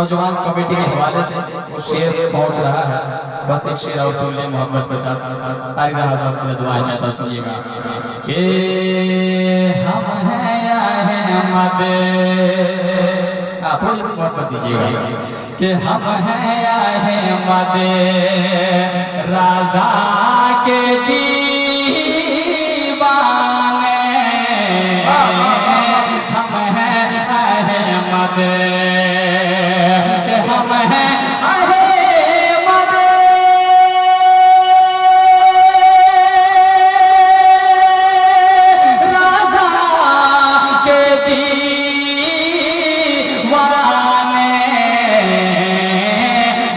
नौजवान कमेटी के हवाले से वो शेर पहुंच रहा है। बस एक शेर और सुन ले मोहब्बत के साथ। तारीख साहब से दुआएं चाहता सुनिएगा कि हम हैं या अहमद, थोड़ी सी मोहब्बत दीजिएगा कि हम हैं या अहमद राजा के दीवाने, हम हैं अहमद, हम हैं अहमद राजा के दीवाने,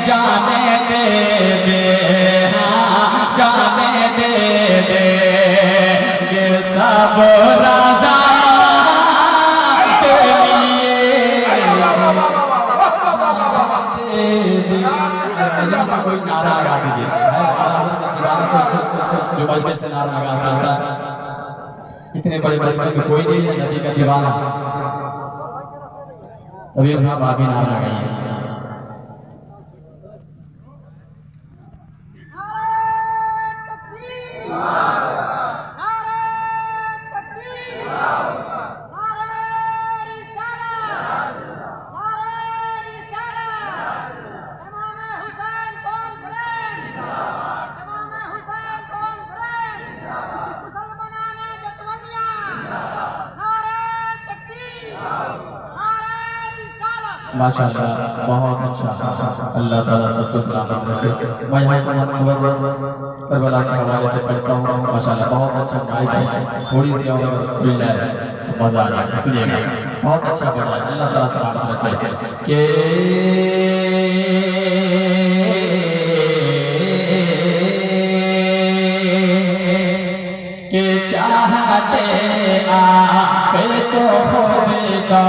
जाने दे दे, हाँ जाने दे दे ये सब राजा के लिए। कोई नारा लगा दीजिए जो बचपन से नारा लगा सकता। इतने बड़े बचपन में कोई नहीं है नबी का दीवाना, तभी साहब आप ही नारा लगाइए। माशाअल्लाह बहुत अच्छा, अल्लाह ताला सबको सलामत रखे। मैं यहाँ से करबला के हवाले से पढ़ता हूँ। माशाअल्लाह बहुत अच्छा गाइड है, थोड़ी सी और खुल जाए मजा आ जाए। सुनिएगा बहुत अच्छा पढ़ा है, अल्लाह ताला सलामत रखे। के चाहते आप तो खुद का